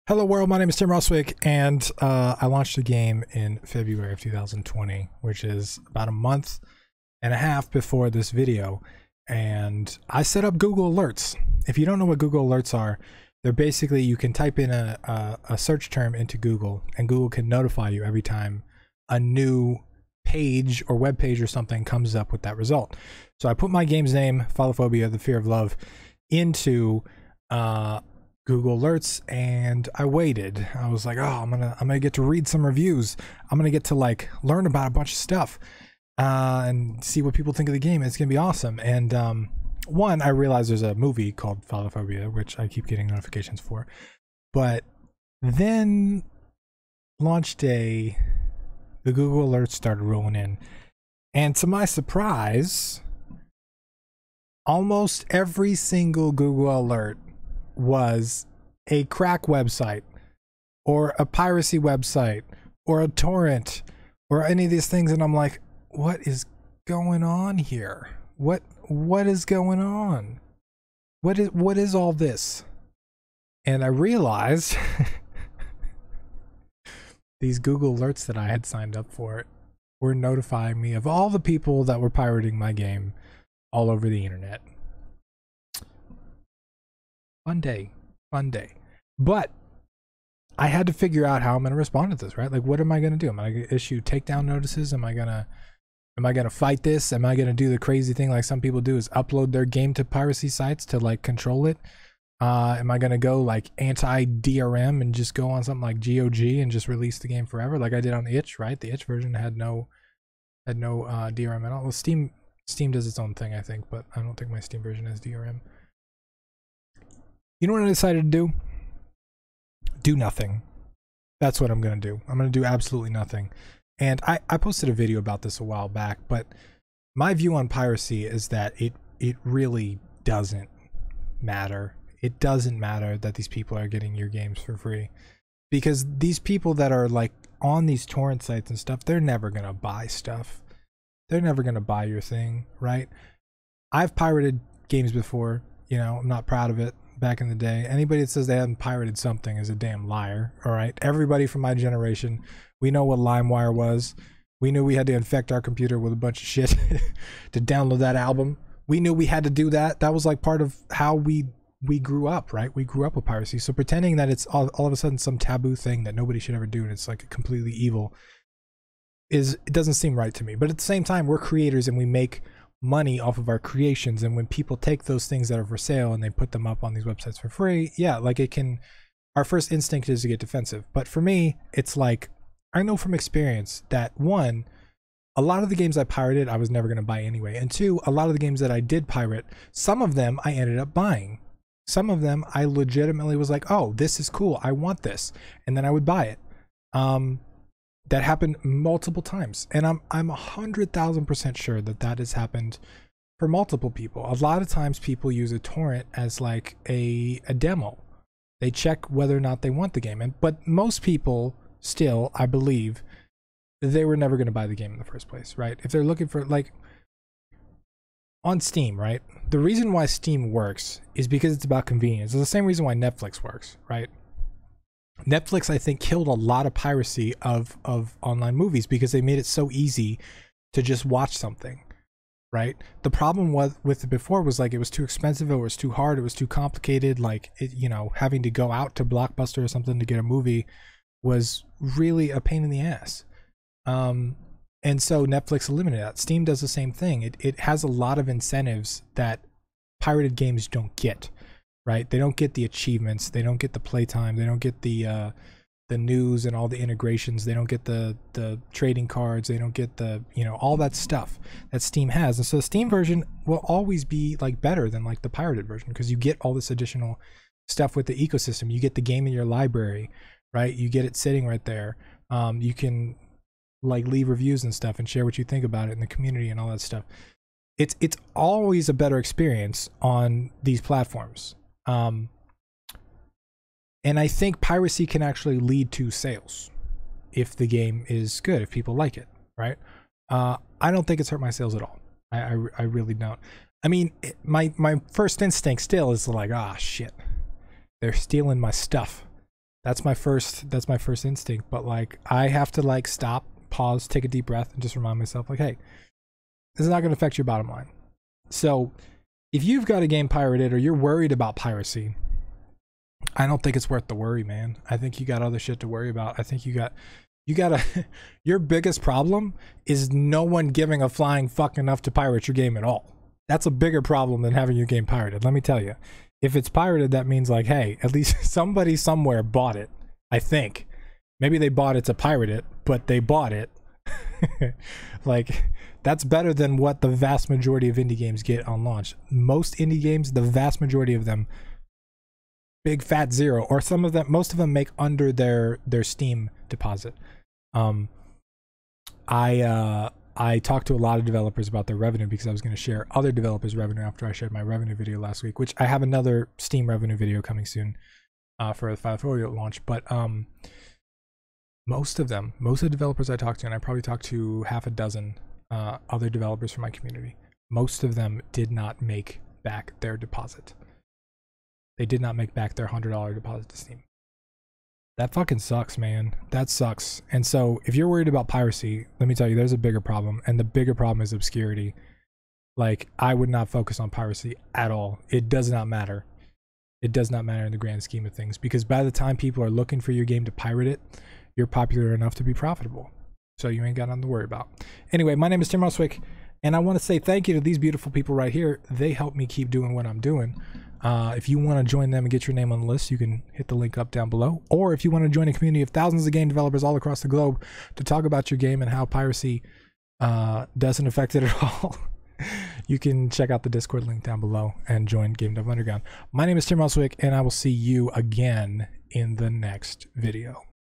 Hello world, my name is Tim Roswick, and I launched a game in February of 2020, which is about a month and a half before this video, and I set up Google Alerts. If you don't know what Google Alerts are, they're basically, you can type in a search term into Google, and Google can notify you every time a new page or web page or something comes up with that result. So I put my game's name, Fallophobia: The Fear of Love, into Google Alerts, and I waited. I was like, oh, I'm gonna get to read some reviews. I'm gonna get to like learn about a bunch of stuff and see what people think of the game. It's gonna be awesome. And one, I realized there's a movie called Fallophobia, which I keep getting notifications for. But then launch day, the Google Alerts started rolling in, and to my surprise, almost every single Google Alert was a crack website or a piracy website or a torrent or any of these things, and I'm like, what is going on here? What is going on? What is all this? And I realized these Google Alerts that I had signed up for were notifying me of all the people that were pirating my game all over the internet. Fun day. But I had to figure out how I'm going to respond to this, right? Like, what am I going to do? Am I going to issue takedown notices? Am I going to fight this? Am I going to do the crazy thing like some people do, is upload their game to piracy sites to like control it? Am I going to go like anti-DRM and just go on something like GOG and just release the game forever like I did on Itch, right? The Itch version had no DRM at all. Well, Steam does its own thing, I think, but I don't think my Steam version has DRM. You know what I decided to do? Do nothing. That's what I'm going to do. I'm going to do absolutely nothing. And I posted a video about this a while back, but my view on piracy is that it really doesn't matter. It doesn't matter that these people are getting your games for free, because these people that are like on these torrent sites and stuff, they're never going to buy stuff. They're never going to buy your thing, right? I've pirated games before, you know, I'm not proud of it. Back in the day, anybody that says they haven't pirated something is a damn liar. All right, everybody from my generation, we know what LimeWire was. We knew we had to infect our computer with a bunch of shit to download that album. We knew we had to do that. That was like part of how we grew up, right? We grew up with piracy. So pretending that it's all of a sudden some taboo thing that nobody should ever do and it's like completely evil it doesn't seem right to me. But at the same time, we're creators and we make money off of our creations, and when people take those things that are for sale and they put them up on these websites for free, yeah, like it can, our first instinct is to get defensive. But for me, it's like, I know from experience that one, a lot of the games I pirated I was never going to buy anyway, and two, a lot of the games that I did pirate, some of them I ended up buying. Some of them I legitimately was like, oh, this is cool, I want this, and then I would buy it. That happened multiple times, and I'm 100,000% sure that that has happened for multiple people. A lot of times people use a torrent as like a demo. They check whether or not they want the game, but most people still, I believe, they were never going to buy the game in the first place, right? If they're looking for, like, on Steam, right? The reason why Steam works is because it's about convenience. It's the same reason why Netflix works, right? Netflix, I think, killed a lot of piracy of online movies because they made it so easy to just watch something, right? The problem with it before was like it was too expensive, it was too hard, it was too complicated. Like, it, you know, having to go out to Blockbuster or something to get a movie was really a pain in the ass. And so Netflix eliminated that. Steam does the same thing. It has a lot of incentives that pirated games don't get. Right? They don't get the achievements, they don't get the playtime, they don't get the news and all the integrations, they don't get the trading cards, they don't get the, you know, all that stuff that Steam has. And so the Steam version will always be like better than like the pirated version, because you get all this additional stuff with the ecosystem. You get the game in your library, right? You get it sitting right there. You can like leave reviews and stuff and share what you think about it in the community and all that stuff. It's always a better experience on these platforms. And I think piracy can actually lead to sales if the game is good, if people like it, right? I don't think it's hurt my sales at all. I really don't. I mean, my first instinct still is like, ah, shit, they're stealing my stuff. That's my first instinct. But like, I have to like stop, pause, take a deep breath, and just remind myself like, hey, this is not going to affect your bottom line. So if you've got a game pirated or you're worried about piracy, I don't think it's worth the worry, man. I think you got other shit to worry about. I think you gotta your biggest problem is no one giving a flying fuck enough to pirate your game at all. That's a bigger problem than having your game pirated, let me tell you. If it's pirated, that means like, hey, at least somebody somewhere bought it. I think maybe they bought it to pirate it, but they bought it. Like, that's better than what the vast majority of indie games get on launch. Most indie games, the vast majority of them, big fat zero, or some of them, most of them make under their Steam deposit. I talked to a lot of developers about their revenue because I was going to share other developers' revenue after I shared my revenue video last week, which I have another Steam revenue video coming soon for the Factorio launch. But most of the developers I talked to, and I probably talked to half a dozen other developers from my community, most of them did not make back their deposit. They did not make back their $100 deposit to Steam. That fucking sucks, man. That sucks. And so if you're worried about piracy, let me tell you, there's a bigger problem. And the bigger problem is obscurity. Like, I would not focus on piracy at all. It does not matter. It does not matter in the grand scheme of things, because by the time people are looking for your game to pirate it, you're popular enough to be profitable. So you ain't got nothing to worry about. Anyway, my name is Tim Roswick, and I want to say thank you to these beautiful people right here. They help me keep doing what I'm doing. If you want to join them and get your name on the list, you can hit the link up down below. Or if you want to join a community of thousands of game developers all across the globe to talk about your game and how piracy doesn't affect it at all, you can check out the Discord link down below and join Game Dev Underground. My name is Tim Roswick, and I will see you again in the next video.